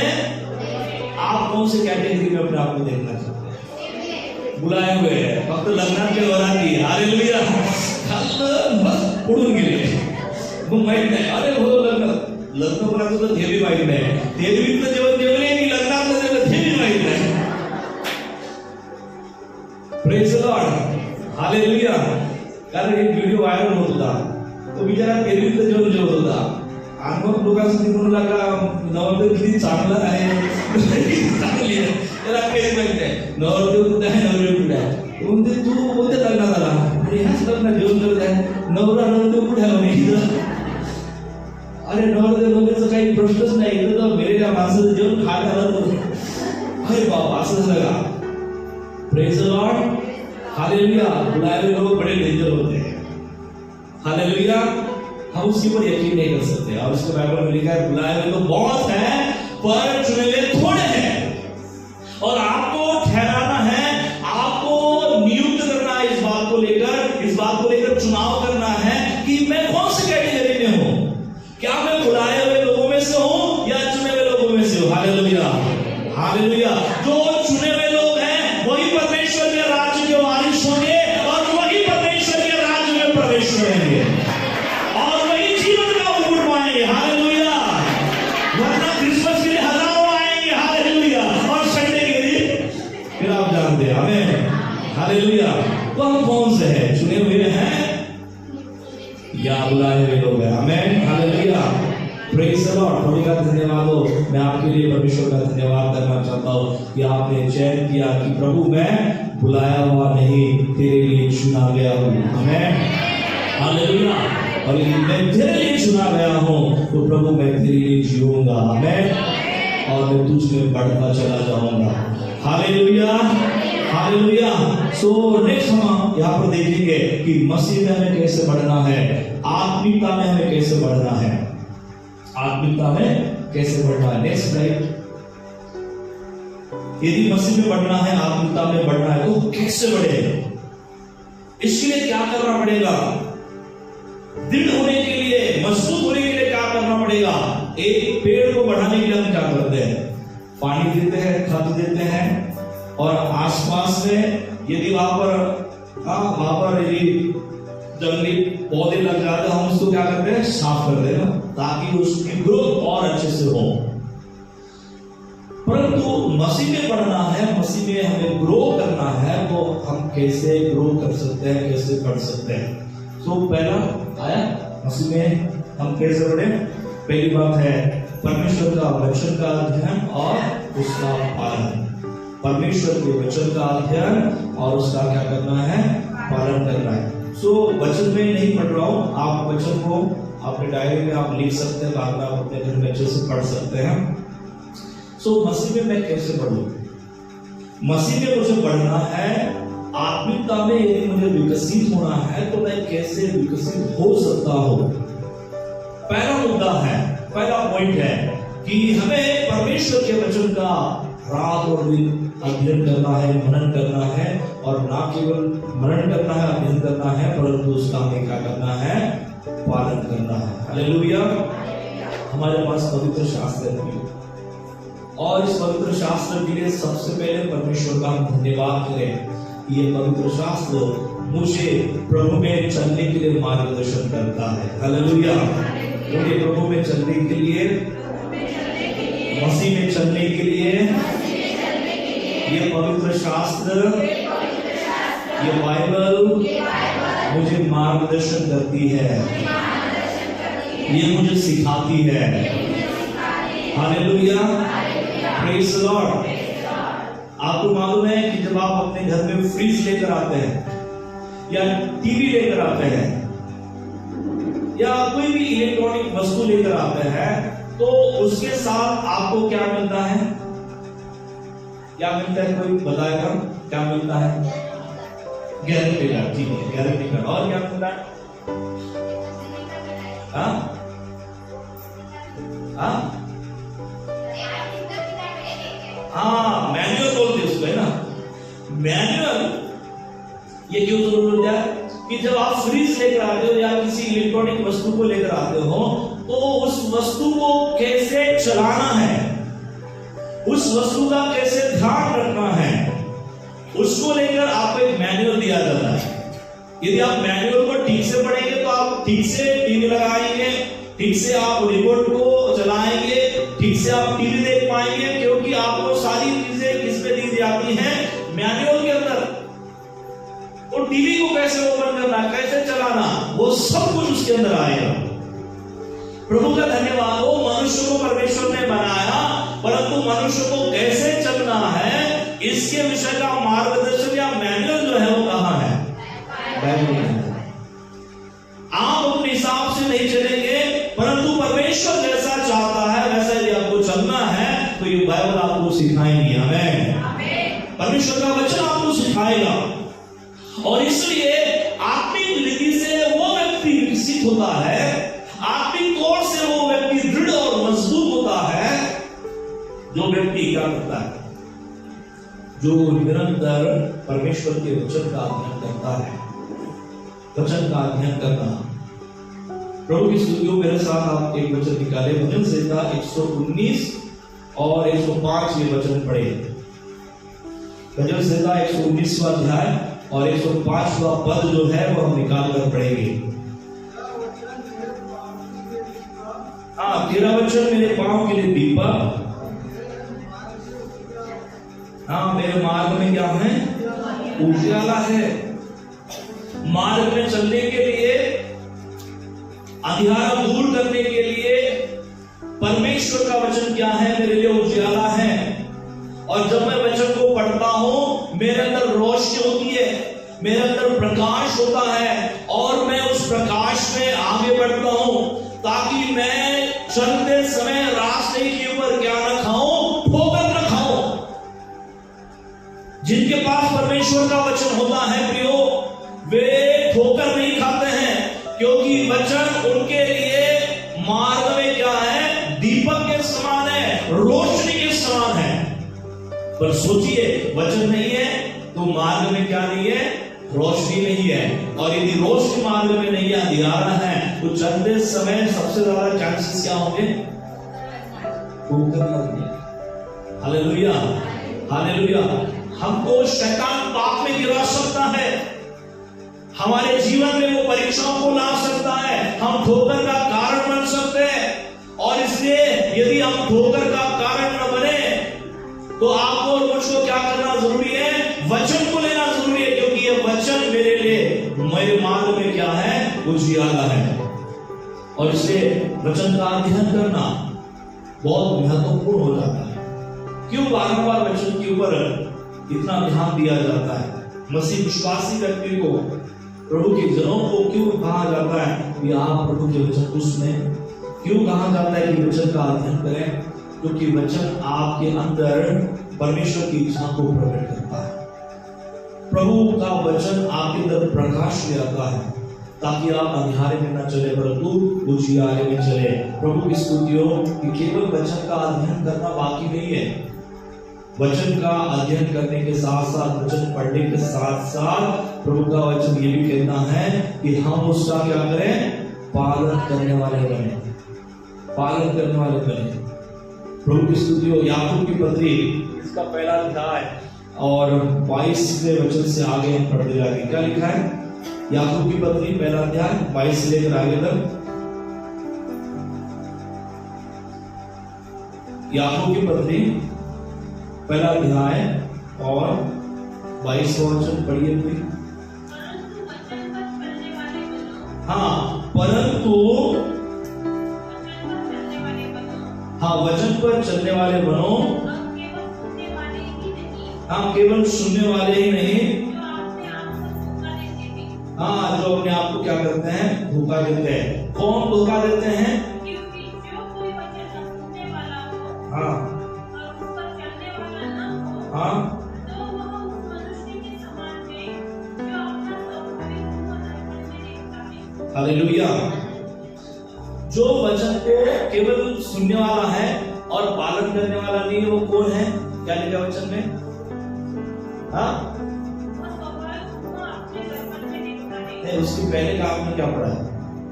आप कौन से कैटेगरी में अपने आप को देखना चाहते हैं? बुलाए हुए हैं, फक्त लग्नात के वराती। हालेलुया। बस उडून गेले, मग माहित नाही, अरे हो लग्न करायचं तर हे बी माहित नाही, देवीतलं जेवण जेवले की लग्नातलं जेवण हे बी माहित नाही। Praise the lord, hallelujah. कारण एक व्हिडिओ व्हायरल होत होता, तो बिचारा देवीतलं जेवण जेवत होता आणि मग लोकांसाठी म्हणू लागला नवरदेव किती चांगला आहे, चांगली आहे, त्याला काही माहित नाही नवरदेव कुठे आहे, नवरदेव कुठे आहे। म्हणते तू कोणत्या लग्नात आला? म्हणजे ह्याच लग्नात जेवण करत आहे, नवरा नवरदेव कुठे आहे म्हणे। अरे नवरदेव वगैरेचा काही प्रश्नच नाही, इथं तर मेलेल्या माणसाचं जेवण खायला आलं। अरे बाबा असं झालं का? Praise the lord, hallelujah. बुलाए हुए लोग बड़े डेंजर होते हैं। हालेलुया। हम उसके ऊपर यकीन नहीं कर सकते। और उसके बाइबल में लिखा है बुलाए हुए लोग बहुत हैं पर चुने हुए थोड़े हैं। और आपको ठहराना है, आपको नियुक्त करना है इस बात को लेकर चुनाव करना है कि मैं कौन सी कैटेगरी में हूं। क्या मैं बुलाए हुए लोगों में से हूं या चुने हुए लोगों में से हूं? Hallelujah, hallelujah. जो चुने हुए लोग हैं वही परमेश्वर के राज्य के वारिस होंगे और वही परमेश्वर के राज्य में प्रवेश करेंगे और वही जीवन का उपभोग पाएंगे। हालेलुया। वरना क्रिसमस के लिए हजारों आएंगे, हालेलुया, और संडे के लिए फिर आप जानते हैं। आमीन, हालेलुया। तो हम कौन से हैं? चुने हुए हैं या बुलाए हुए लोग हैं? आमीन, हालेलुया। Praise the lord. प्रभु का धन्यवाद हो। मैं आपके लिए परमेश्वर का धन्यवाद करना चाहता हूँ कि आपने चयन किया कि प्रभु मैं बुलाया हुआ नहीं, तेरे लिए चुना गया हूँ। आमीन, हालेलुया। और यदि मैं तेरे लिए चुना गया हूँ तो प्रभु मैं तेरे लिए जीऊंगा। आमीन। और मैं तुझ में बढ़ता चला जाऊंगा। Hallelujah, hallelujah. सो नेक्स्ट हम यहाँ पर देखेंगे कि मसीह में हमें कैसे बढ़ना है, आत्मिकता में हमें कैसे बढ़ना है, आत्मिकता में कैसे बढ़ना है। Next slide. यदि मसीह में बढ़ना है, आत्मिकता में बढ़ना है तो कैसे बढ़े? इसके लिए क्या करना पड़ेगा? दृढ़ होने के लिए, मजबूत होने के लिए क्या करना पड़ेगा? एक पेड़ को बढ़ाने के लिए हम क्या करते हैं? पानी देते हैं, खाद देते हैं, और आसपास में यदि वहां पर यदि जंगली पौधे लग जाते हैं, हम उसको क्या करते हैं? साफ कर देना, ताकि उसकी ग्रोथ और अच्छे से हो। परंतु मसीह में बढ़ना है, मसीह में हमें ग्रो करना है, तो हम कैसे ग्रो कर सकते हैं, कैसे बढ़ सकते हैं? तो पहला आया, मसीह में हम कैसे बढ़े? पहली बात है परमेश्वर का वचन का अध्ययन और उसका पालन। परमेश्वर के वचन का अध्ययन और उसका क्या करना है? पालन करना है। सो वचन में नहीं पढ़ रहा हूं, आप वचन को अपने डायरी में आप लिख सकते हैं, बाद में आप अपने घर में अच्छे से पढ़ सकते हैं। सो मसीह में मैं कैसे बढ़ूं? मसीह में मुझे बढ़ना है, आत्मिकता में यदि मुझे विकसित होना है तो मैं कैसे विकसित हो सकता हूं? पहला मुद्दा है, पहला पॉइंट है कि हमें परमेश्वर के वचन का रात और दिन अध्ययन करना है, मनन करना है, और ना केवल मनन करना है, अध्ययन करना है, परंतु उसका हमें क्या करना है? पालन करना है। हालेलुया। हमारे पास पवित्र शास्त्र है और इस पवित्र शास्त्र के लिए सबसे पहले परमेश्वर का हम धन्यवाद करें। ये पवित्र शास्त्र मुझे प्रभु में चलने के लिए मार्गदर्शन करता है। हालेलुया। मुझे प्रभु में चलने के लिए, मसीह में चलने के लिए ये पवित्र शास्त्र, ये बाइबल मुझे मार्गदर्शन करती है। ये मुझे सिखाती है। Hallelujah, praise the Lord. आपको मालूम है कि जब आप अपने घर में फ्रिज लेकर आते हैं या टीवी लेकर आते हैं या कोई भी इलेक्ट्रॉनिक वस्तु लेकर आते हैं तो उसके साथ आपको क्या मिलता है? क्या मिलता है? कोई बताएगा क्या मिलता है? Guarantee card. ठीक है, गारंटी कार्ड। और क्या मिलता है? हाँ, मैनुअल बोलते हैं उसको, है ना? मैनुअल ये क्यों जरूरी होता है कि जब आप फ्रिज लेकर आते हो या किसी इलेक्ट्रॉनिक वस्तु को लेकर आते हो तो उस वस्तु को कैसे चलाना है, उस वस्तु का कैसे ध्यान रखना है, उसको लेकर आपको एक मैनुअल दिया जाता है। यदि आप मैनुअल को ठीक से पढ़ेंगे तो आप ठीक से टीवी लगाएंगे, ठीक से आप रिमोट को चलाएंगे, ठीक से आप टीवी देख पाएंगे, क्योंकि आपको सारी चीजें किसमें दी जाती हैं? मैनुअल के अंदर। तो टीवी को कैसे ओपन करना, कैसे चलाना, वो सब कुछ उसके अंदर आएगा। प्रभु का धन्यवाद हो, मनुष्य को परमेश्वर ने बनाया, परंतु मनुष्य को कैसे चलना है इसके विषय का मार्गदर्शन या मैनुअल जो है वो कहां है? बाइबल में। आप अपने हिसाब से नहीं चलेंगे, परंतु परमेश्वर जैसा चाहता है वैसा यदि आपको चलना है तो ये बाइबल आपको सिखाएंगे। आमीन। परमेश्वर का वचन आपको सिखाएगा और इसलिए आत्मिक रीति से वो व्यक्ति विकसित होता है, आत्मिक तौर से वो व्यक्ति दृढ़ और मजबूत होता है जो व्यक्ति क्या करता है? जो निरंतर परमेश्वर के वचन का अध्ययन करता है। वचन का अध्ययन करना। प्रभु की स्तुति हो, मेरे साथ आप एक वचन निकाले, भजन संहिता 119 और 105 ये वचन पढ़े। भजन संहिता 119वां अध्याय और 105वां पद जो है वो हम निकाल कर पढ़ेंगे। हाँ, तेरा वचन मेरे पांव के लिए दीपक, हाँ मेरे मार्ग में क्या है? उजियाला है। मार्ग में चलने के लिए, अंधियारा दूर करने के लिए परमेश्वर का वचन क्या है? मेरे लिए उजियाला है। और जब मैं वचन को पढ़ता हूं मेरे अंदर रोशनी होती है, मेरे अंदर प्रकाश होता है और मैं उस प्रकाश में आगे बढ़ता हूं ताकि मैं चलते समय रास्ते के ऊपर क्या न खाऊं? ठोकर न खाऊं। जिनके पास परमेश्वर का वचन होता है प्रियो, वे ठोकर नहीं खाते हैं, क्योंकि वचन उनके लिए मार्ग में क्या है? दीपक के समान है, रोशनी के समान है। पर सोचिए, वचन नहीं है तो मार्ग में क्या नहीं है? रोशनी नहीं है। और यदि रोशनी मार्ग में नहीं है, अंधियारा है, तो चलते समय सबसे ज्यादा चांसेस क्या होंगे? ठोकर लगने। Hallelujah, hallelujah. हमको शैतान पाप में गिरा सकता है, हमारे जीवन में वो परीक्षाओं को ला सकता है, हम ठोकर का कारण बन सकते हैं। और इसलिए यदि हम ठोकर का कारण न बने तो आपको और मुझको क्या करना जरूरी है? वचन को लेना जरूरी है, क्योंकि ये वचन मेरे लिए, मेरे मार्ग में क्या है? उजियाला है। और इसलिए वचन का अध्ययन करना बहुत महत्वपूर्ण हो जाता है। क्यों बारंबार वचन के ऊपर इतना ध्यान दिया जाता है? मसीह विश्वासी व्यक्ति को, प्रभु के जनों को क्यों कहा जाता है कि आप प्रभु के वचन को सुने? क्यों कहा जाता है कि वचन का अध्ययन करें? क्योंकि वचन आपके अंदर परमेश्वर की इच्छा को प्रकट करता है। प्रभु का वचन आपके अंदर प्रकाश ले आता है ताकि आप अंधियारे में न चले परंतु उजियारे में चले। प्रभु की स्तुति हो कि केवल वचन का अध्ययन करना बाकी नहीं है, वचन का अध्ययन करने के साथ साथ, वचन पढ़ने के साथ साथ प्रभु का वचन ये भी कहता है कि हम उसका क्या करें? पालन करने वाले बने, पालन करने वाले बने। प्रभु की स्तुति हो। याकूब की पत्री इसका पहला अध्याय और 22वें वचन से आगे हम पढ़ते जाएंगे। क्या लिखा है? याकूब की पत्री पहला अध्याय 22 से लेकर आगे तक। याकूब की पत्री पहला अध्याय और 22वां वचन पढ़िए प्लीज। हाँ, परंतु वचन पर चलने वाले बनो। हम केवल सुनने वाले ही नहीं, हाँ, केवल सुनने वाले ही नहीं, जो अपने आप को धोखा देते भी। हाँ, जो अपने आप को क्या करते हैं, धोखा देते हैं। कौन धोखा देते हैं? क्योंकि जो कोई वचन न सुनने वाला हो हाँ और उस पर चलने वाला न हो, हाँ तो वह उस मनुष्य के समान है जो अपना स्वाभाविक मुंह दर्पण में देखता है। हालेलुया। जो वचन को केवल सुनने वाला है और पालन करने वाला नहीं है, वो कौन है? क्या लिखा वचन में? हाँ, वह स्वाभाविक मुंह अपने दर्पण में देखता है। नहीं, उसके पहले का आपने क्या पढ़ा है?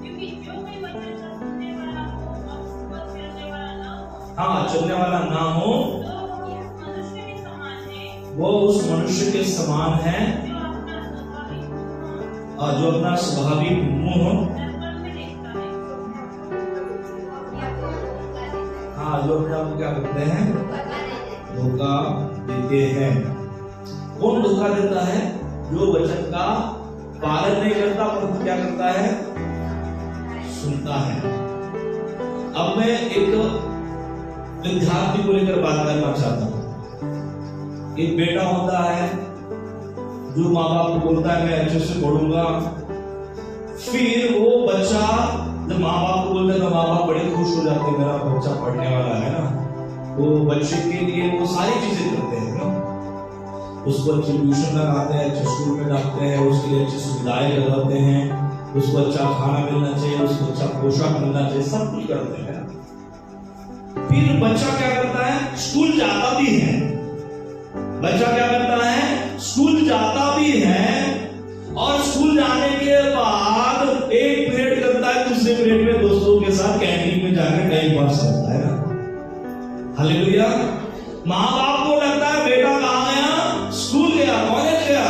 क्योंकि जो कोई वचन न सुनने वाला हो और उस पर चलने वाला न हो, हाँ, चलने वाला ना हो, तो वह उस मनुष्य के समान है वो उस मनुष्य के समान है जो अपना स्वाभाविक मुंह और जो अपना स्वाभाविक मुंह, दर्पण में देखता है। हाँ, जो अपने आप को क्या करते हैं, धोखा देते हैं। कौन धोखा देता है? जो वचन का पालन नहीं करता पर क्या करता है, सुनता है। अब मैं एक विद्यार्थी को लेकर बात करना चाहता हूँ। एक बेटा होता है जो माँ बाप को बोलता है मैं अच्छे से पढ़ूंगा, फिर वो बच्चा जब माँ बाप को बोलता है तो माँ बाप बड़े खुश हो जाते हैं, मेरा बच्चा पढ़ने वाला है ना, वो बच्चे के लिए वो सारी चीजें करते हैं ना, उसको अच्छी ट्यूशन लगाते हैं, अच्छे स्कूल में डालते हैं, उसके लिए अच्छी सुविधाएं लगाते हैं, उसको अच्छा खाना मिलना चाहिए, उसको अच्छा पोशाक मिलना चाहिए, सब कुछ करते हैं। फिर बच्चा क्या करता है, स्कूल जाता भी है, बच्चा क्या करता है, स्कूल जाता भी है, और स्कूल जाने के बाद एक पीरियड करता है, दूसरे पीरियड में दोस्तों के साथ कैंटीन में जाकर टाइम पास करता है ना। हालेलुया। माँ बाप को लगता है बेटा कहाँ गया, स्कूल गया, कॉलेज गया,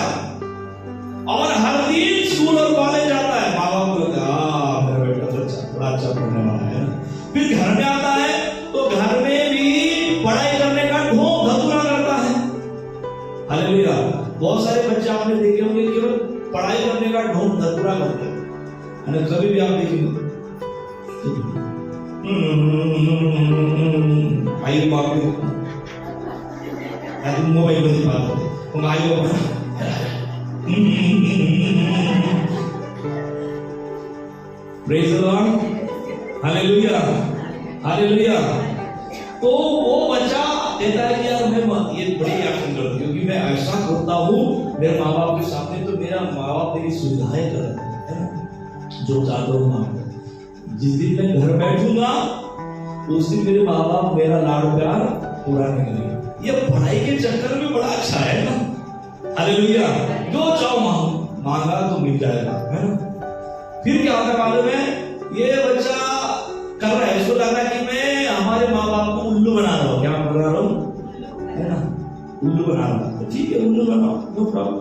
और हर दिन स्कूल और कॉलेज जाता है। माँ बाप को लगता है मेरा बेटा तो बड़ा अच्छा पढ़ने वाला है ना। फिर घर में आता है तो घर में भी पढ़ाई करने का ढोंग धतूरा करता है। हालेलुया। बहुत सारे बच्चे आपने देखे होंगे केवल पढ़ाई करने का ढोंग धतूरा करते हैं। कभी भी आप देखेंगे आई बाप मोबाइल में बात होते आई praise the lord. Hallelujah, hallelujah. तो वो बच्चा कहता है कि यार मैं ये बड़ी एक्शन करती हूँ क्योंकि मैं ऐसा करता हूँ मेरे माँ बाप के सामने, तो मेरा माँ बाप मेरी सुविधाएं कर रहे हैं ना, जो चाहता हूँ माँ। जिस दिन मैं घर बैठूंगा उस दिन मेरे माँ बाप मेरा लाड़ प्यार पूरा नहीं करेंगे। ये पढ़ाई के चक्कर में बड़ा अच्छा है ना। हालेलुया। जो चाहो मांगा तो मिल जाएगा, है ना। फिर क्या होता है मालूम है, ये बच्चा कर रहा है, इसको लग रहा है कि मैं हमारे माँ बाप को उल्लू बना रहा हूँ। क्या बना रहा हूँ, है ना, उल्लू बना रहा हूँ। तो ठीक है, उल्लू बनाओ, no problem,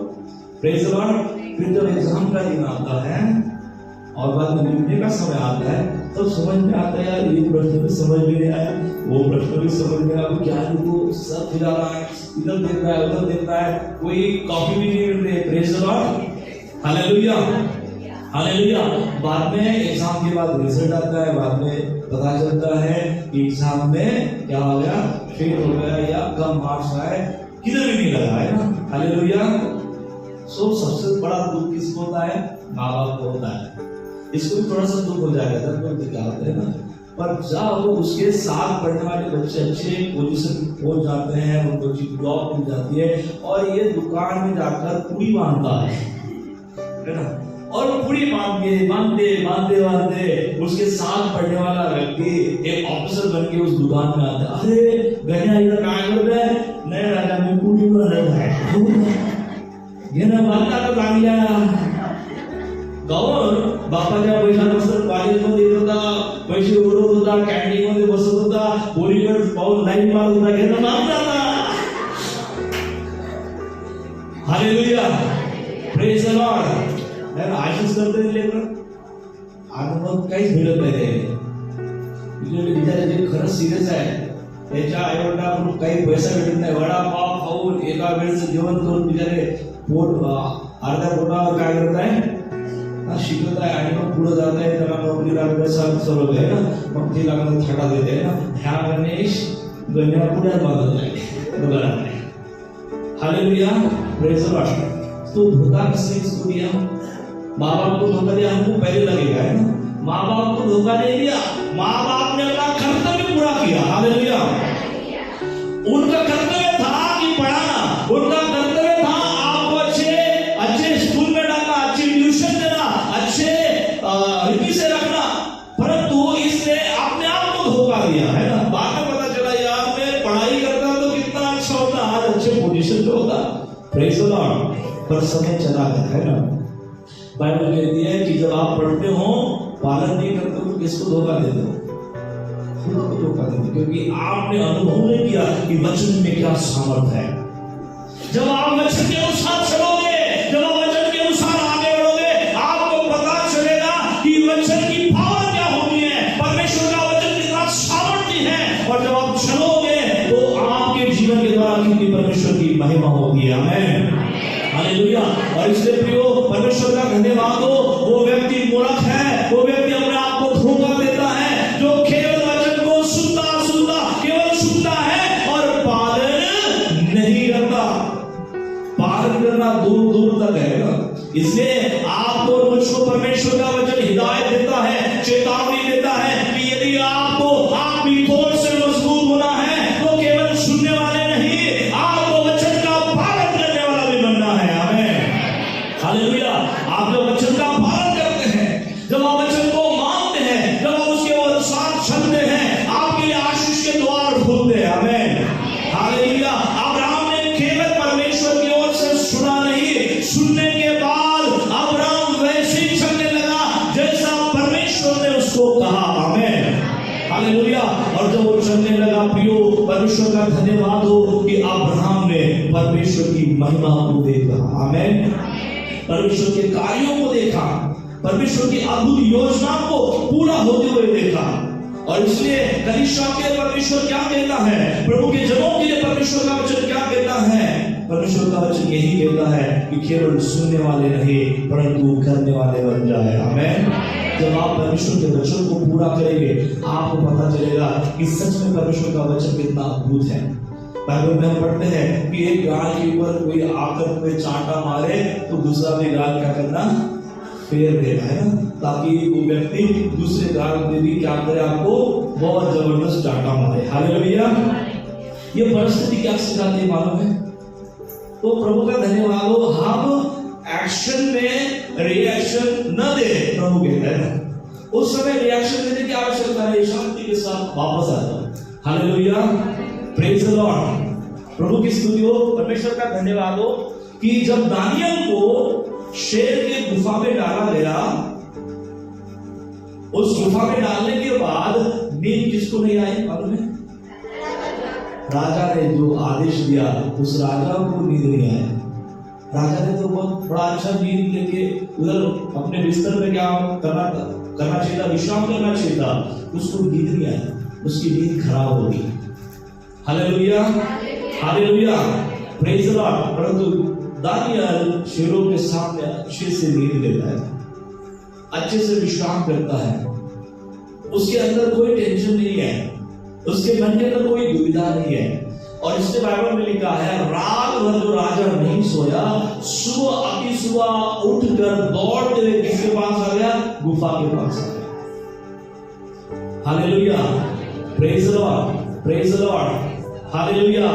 praise the lord. फिर जब एग्जाम का दिन आता है और बाद में लिखने का समय आता है तो समझ में आता है यार ये प्रश्न भी समझ में नहीं आया, वो प्रश्न भी समझ में आया, क्या लिखो, सब फिरा रहा है, इधर देख रहा है, उधर देख रहा है, कोई कॉपी भी नहीं मिल रही। Praise the lord. Hallelujah, hallelujah. बाद में एग्जाम के बाद रिजल्ट आता है, बाद में पता चलता है कि एग्जाम में क्या हो गया, फेल हो गया या कम मार्क्स आए, किधर भी नहीं लगा, है ना। हालेलुया। सो सबसे बड़ा दुख किसको होता है, माँ बाप को होता है। इसको भी थोड़ा सा दुख हो जाएगा तो क्या होता है ना, पर जब उसके साथ पढ़ने वाले बच्चे अच्छे पोजीशन पहुंच जाते हैं, उनको अच्छी जॉब मिल जाती है और ये दुकान में जाकर पूरी बांधता है ना, और पूरी बांधते उसके साथ पढ़ने वाला व्यक्ति एक ऑफिसर बन के उस दुकान में आता है। अरे गया इधर कहाँ कर रहे हैं, नए राजा में पूरी बन रहा है, ये ना बांधता तो लाग गया गावावर बापाच्या पैशानुसार कॉलेजमध्ये येत होता, पैसे उडवत होता, कॅन्टीन मध्ये बसत होता, पोरीकडे पाऊल लाईन मारत होता, घेणं मारता। Hallelujah, praise the Lord. यार आशीष करते लेकर अनुभव काहीच मिळत नाही ते बिचारे जे खरंच सिरियस आहे त्याच्या आईवडिलांकडून काही पैसा भेटत नाही, वडापाव खाऊन एका वेळेचं जेवण करून बिचारे पोट अर्ध्या पोटावर काय करत आहे, ना शिकता है आणि मग पुढे जाता है त्याला नोकरी लागल्या सर्व आहे ना मग ती लागलं थाटा देते ना ह्या गणेश गण्या पुढे बांधत आहे बघा नाही हालेलुया प्रेज द लॉर्ड तो धोखा किसने इसको दिया माँ बाप को धोखा दिया हमको पहले लगेगा है ना माँ बाप को धोखा नहीं दिया माँ बाप ने अपना कर्तव्य पूरा किया हालेलुया उनका कर्तव्य था कि पढ़ाना उनका कर्तव्य था आपको अच्छे स्कूल में डालना अच्छी ट्यूशन देना अच्छे रीति से रखना परंतु इसने अपने आप को धोखा दिया है ना बाद में पता चला यार मैं पढ़ाई करता तो कितना अच्छा होता आज अच्छे पोजीशन पे होता प्रेज द लॉर्ड पर समय चला गया है ना बाइबल कहती है कि जब आप पढ़ते हो पालन नहीं करते हो किसको धोखा देते हो खुद को धोखा देते क्योंकि आपने अनुभव नहीं किया कि वचन में क्या सामर्थ है जब आप वचन के अनुसार चलोगे जब आप वचन के अनुसार आगे बढ़ोगे आपको पता चलेगा कि वचन की पावर क्या होती है परमेश्वर का वचन कितना सामर्थ्य है और जब आप चलोगे तो आपके जीवन के द्वारा कितनी परमेश्वर की महिमा होती है आमीन हालेलुया और इसलिए प्रियो परमेश्वर का धन्यवाद हो वो व्यक्ति मूर्ख है वो व्यक्ति अपने आप को धोखा देता है जो केवल वचन को केवल सुनता है और पालन नहीं करता पालन करना दूर दूर तक है ना इसलिए आपको मुझको परमेश्वर का वचन हिदायत देता है चेतावनी देता है कि यदि आपको आत्मिक तौर से मजबूत होना है तो केवल सुनने वाले नहीं आपको वचन का पालन करने वाला भी बनना है आमीन हालेलुया आप जब वचन का पालन करते हैं जब आप वचन को मानते हैं जब आप उसके अनुसार चलते हैं आपके लिए आशीष के द्वार खुलते हैं आमीन हालेलुया अब्राहम ने केवल परमेश्वर की ओर से सुना नहीं सुनने के बाद अब्राहम वैसे ही चलने लगा जैसा परमेश्वर ने उसको कहा आमीन हालेलुया और जब वो चलने लगा प्रियो परमेश्वर का धन्यवाद हो कि अब्राहम ने परमेश्वर की महिमा को देखा आमीन परमेश्वर के कार्यों को देखा परमेश्वर की अद्भुत योजना को पूरा होते हुए देखा और इसलिए कलीसिया के परमेश्वर क्या कहता है प्रभु के जनों के लिए परमेश्वर का वचन क्या कहता है परमेश्वर का वचन यही कहता है कि केवल सुनने वाले नहीं परंतु करने वाले बन जाए आमीन जब आप परमेश्वर के वचन को पूरा करेंगे आपको पता चलेगा कि सच में परमेश्वर का वचन कितना अद्भुत है बाइबल में हम पढ़ते हैं कि एक गाल के ऊपर कोई आकर कोई चांटा मारे तो दूसरा भी गाल क्या करना फेर देना है ना ताकि वो व्यक्ति दूसरे गाल में भी क्या करे आपको बहुत जबरदस्त चांटा मारे हालेलुया ये परिस्थिति क्या सिखाती है मालूम है तो प्रभु का धन्यवाद हो हम एक्शन में रिएक्शन न दे प्रभु कहता है ना उस समय रिएक्शन देने की आवश्यकता नहीं शांति के साथ वापस आ जाओ हालेलुया प्रेज द लॉर्ड प्रभु की स्तुति हो परमेश्वर का धन्यवाद हो कि जब दानियल को शेर के गुफा में डाला गया उस गुफा में डालने के बाद नींद किसको नहीं आई मालूम है राजा ने जो आदेश दिया उस राजा को नींद नहीं आई राजा ने तो बहुत बड़ा अच्छा नींद लेके उधर अपने बिस्तर में क्या करना चाहिए था विश्राम करना चाहिए था उसको नींद नहीं आई उसकी नींद खराब हो गई hallelujah hallelujah praise the Lord परंतु दानियल शेरों के सामने अच्छे से नींद लेता है अच्छे से विश्राम करता है उसके अंदर कोई टेंशन नहीं है उसके मन के अंदर कोई दुविधा नहीं है और इसके बाइबल में लिखा है रात भर जो राजा नहीं सोया सुबह अति सुबह उठकर दौड़ते हुए किसके पास आ गया गुफा के पास आ गया hallelujah praise the lord hallelujah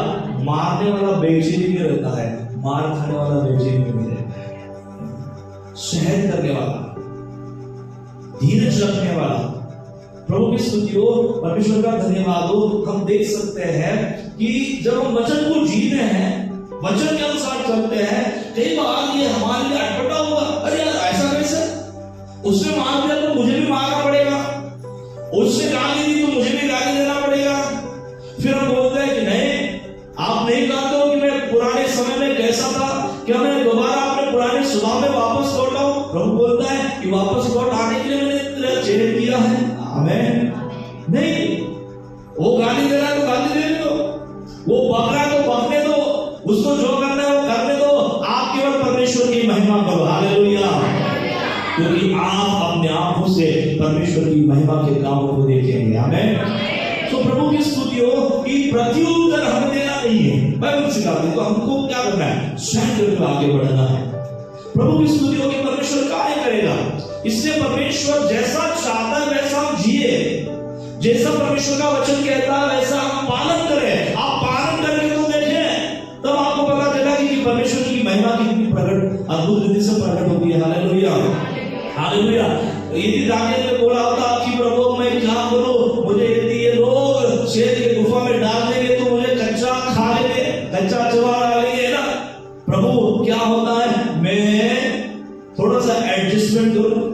मारने वाला बेचैनी में रहता है मार खाने वाला बेचैनी में रहता है सहन करने वाला धीरज रखने वाला प्रभु की स्तुति हो परमेश्वर का धन्यवाद हो हम देख सकते हैं कि जब हम वचन को जीते हैं वचन के अनुसार चलते हैं कई बार ये हमारे लिए अटपटा होगा अरे यार ऐसा कैसे उसने मार दिया तो मुझे भी मारना पड़ेगा उसने गाली दी तो मुझे भी गाली देना पड़ेगा फिर हम बोलते हैं कि नहीं आप नहीं जानते हो कि मैं पुराने समय में कैसा था क्या मैं दोबारा अपने पुराने स्वभाव में वापस लौट आऊं प्रभु बोलता है कि वापस लौट आने के लिए मैंने तेरा चयन किया है आमीन नहीं वो गाली दे रहा है तो गाली दे दो वो बक रहा है तो बकने दो उसको जो करना है वो करने दो आप केवल परमेश्वर की महिमा करो हालेलुया क्योंकि परमेश्वर की महिमा के कामों को देखेंगे। आमीन। तो प्रभु की स्तुति हो कि प्रत्युत्तर हमें देना नहीं है, बाइबल सिखाती है, तो हमको क्या करना है? स्वयं करके आगे बढ़ना है। प्रभु की स्तुति हो कि परमेश्वर कार्य करेगा, इसलिए परमेश्वर जैसा चाहता है वैसा हम जिए, जैसा परमेश्वर का वचन कहता है वैसा हम पालन करें। आप पालन करके तो देखें, तब आपको पता चलेगा कि परमेश्वर की महिमा कितनी प्रकट अद्भुत रीति से प्रकट होती है। Hallelujah, hallelujah. यदि दानियल ने बोला होता कि प्रभु मैं क्या करूं, मुझे यदि ये लोग शेर के गुफा में डाल देंगे तो मुझे कच्चा खा लेंगे, कच्चा चबा लेंगे ना। प्रभु क्या होता है, मैं थोड़ा सा एडजस्टमेंट करूं,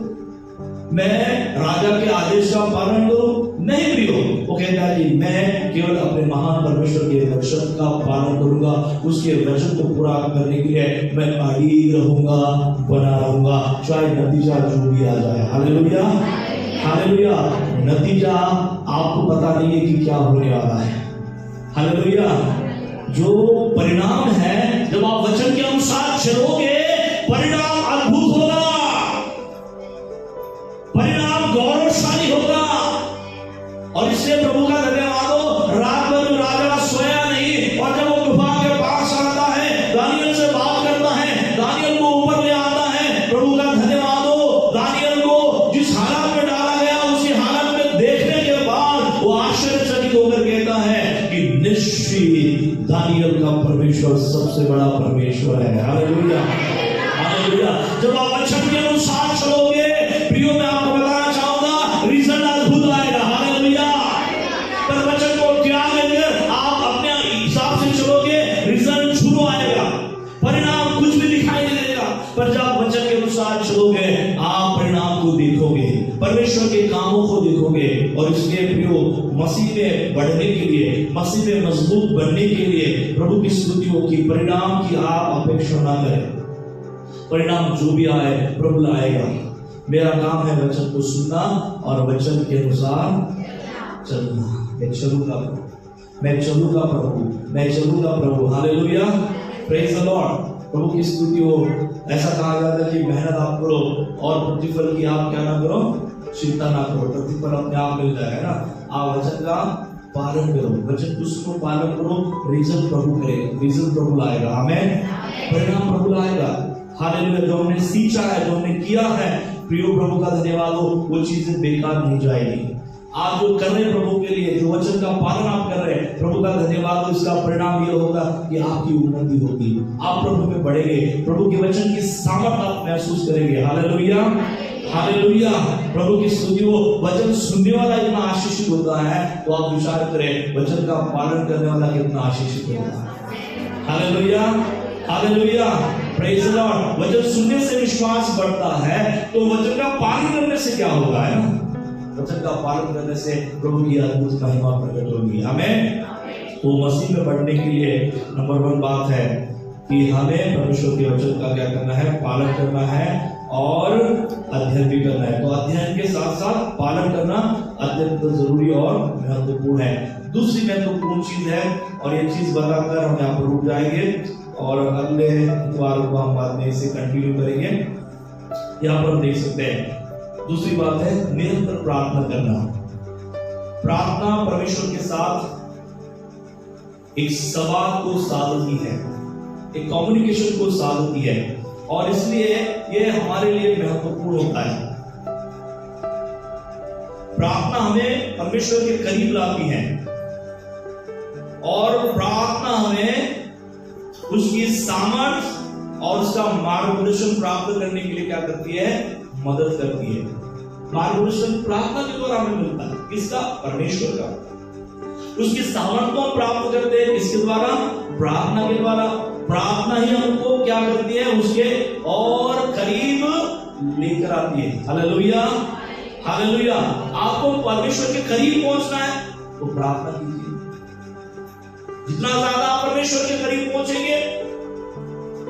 मैं राजा के आदेश का पालन करूं? नहीं प्रियो, वो कहता है कि मैं केवल अपने महान परमेश्वर के वचन का पालन करूंगा, उसके वचन को पूरा करने के लिए मैं अड़िग रहूंगा, बना रहूंगा, चाहे नतीजा जो भी आ जाए। Hallelujah, hallelujah. नतीजा आपको पता नहीं है कि क्या होने वाला है। हालेलुया। जो परिणाम है, जब आप वचन के अनुसार चलोगे, परिणाम अद्भुत होगा, परिणाम गौरवशाली होगा। और इसलिए प्रभु का धन्यवाद हो, रात भर राजा सोया नहीं, और जब वो गुफा के पास आता है, दानियल से बात करता है, दानियल को ऊपर ले आता है। प्रभु का धन्यवाद हो, दानियल को जिस हालत में डाला गया उसी हालत में देखने के बाद वो आश्चर्यचकित होकर कहता है कि निश्चित दानियल का परमेश्वर सबसे बड़ा परमेश्वर है। Hallelujah, hallelujah. जब आप वचन के अनुसार चलोगे, प्रियो मैं आपको बताना चाहूंगा, रिजल्ट अद्भुत आएगा। हालेलुया। पर वचन को त्यागेंगे, आप अपने हिसाब से चलोगे, रिजल्ट झूठा आएगा, परिणाम कुछ भी दिखाई नहीं देगा। पर जब वचन के अनुसार चलोगे, आप परिणाम को देखोगे, परमेश्वर के कामों को देखोगे। और इसलिए प्रियो, मसीह में बढ़ने के लिए, मसीह में मजबूत बनने के लिए प्रभु की स्तुति हो कि परिणाम की आप अपेक्षा ना करें। परिणाम जो भी आए प्रभु लाएगा। मेरा काम है वचन को सुनना और वचन के अनुसार चलना। मैं चलूंगा, मैं चलूंगा प्रभु, मैं चलूंगा प्रभु। Hallelujah, praise the lord. प्रभु की स्तुति हो। ऐसा कहा जाता है कि मेहनत आप करो और प्रतिफल की आप क्या ना करो, चिंता ना करो, प्रतिफल अपने आप मिल जाएगा ना। आप वचन का पालन करो, वचन को सुनो, पालन करो, रिजल्ट प्रभु करेगा, रिजल्ट प्रभु लाएगा। आमीन। परिणाम प्रभु लाएगा। हालेलुया। जो हमने सींचा है, जो हमने किया है, प्रियो प्रभु का धन्यवाद हो, वो चीजें बेकार नहीं जाएगी। आप जो कर रहे हैं प्रभु के लिए, जो वचन का पालन आप कर रहे हैं, प्रभु का धन्यवाद हो। इसका परिणाम ये होगा कि आपकी उन्नति होगी, आप प्रभु में बढ़ेंगे, प्रभु के वचन की सामर्थ आप महसूस करेंगे। Hallelujah, hallelujah. प्रभु की स्तुति हो। वचन सुनने वाला इतना आशीषित होता है, तो आप विचार करें वचन का पालन करने वाला कितना आशीषित होता है। Hallelujah, hallelujah, praise the Lord. वचन सुनने से विश्वास बढ़ता है, तो वचन का पालन करने से क्या होगा, है ना? वचन का पालन करने से प्रभु की अद्भुत महिमा प्रकट होगी। आमीन। तो मसीह में बढ़ने के लिए नंबर 1 बात है कि हमें परमेश्वर के वचन का क्या करना है, पालन करना है और अध्ययन भी करना है। तो अध्ययन के साथ साथ पालन करना अत्यंत जरूरी और महत्वपूर्ण है। दूसरी महत्वपूर्ण चीज है, और ये चीज बताकर हम यहाँ पर रुक जाएंगे और अगले इतवार को हम बाद में इसे कंटिन्यू करेंगे। यहाँ पर देख सकते हैं, दूसरी बात है निरंतर प्रार्थना करना। प्रार्थना परमेश्वर के साथ एक संवाद को साधती है, एक कम्युनिकेशन को साधती है, और इसलिए ये हमारे लिए महत्वपूर्ण होता है। प्रार्थना हमें परमेश्वर के करीब लाती है, और प्रार्थना हमें उसकी सामर्थ और उसका मार्गदर्शन प्राप्त करने के लिए क्या करती है, मदद करती है। मार्गदर्शन प्रार्थना के द्वारा हमें मिलता है, किसका, परमेश्वर का। उसकी सामर्थ को हम प्राप्त करते हैं किसके द्वारा, प्रार्थना के द्वारा। प्रार्थना ही हमको क्या करती है, उसके और करीब लेकर आती है। Hallelujah, hallelujah. आपको परमेश्वर के करीब पहुंचना है तो प्रार्थना कीजिए। जितना ज्यादा आप परमेश्वर के करीब पहुंचेंगे,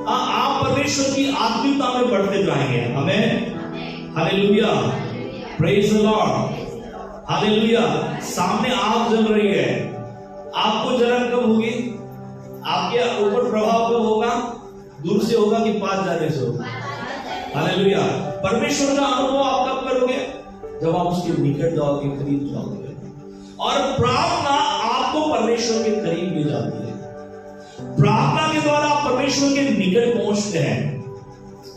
आप परमेश्वर की आत्मिकता में बढ़ते जाएंगे। हमें hallelujah, praise the lord, hallelujah. सामने आग जल रही है, आपको जलन कब होगी, आपके ऊपर प्रभाव कब होगा, दूर से होगा कि पास जाने से होगा। हालेलुया। परमेश्वर का अनुभव आप कब करोगे, जब आप उसके निकट जाओगे, करीब जाओगे। और प्रार्थना आपको परमेश्वर के करीब ले जाती है। प्रार्थना के द्वारा आप परमेश्वर के निकट पहुंचते हैं।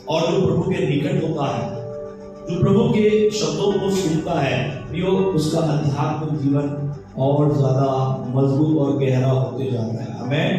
और जो प्रभु के निकट होता है, जो प्रभु के शब्दों को सुनता है, वो उसका आध्यात्मिक जीवन और ज्यादा मजबूत और गहरा होते जाता है। आमीन।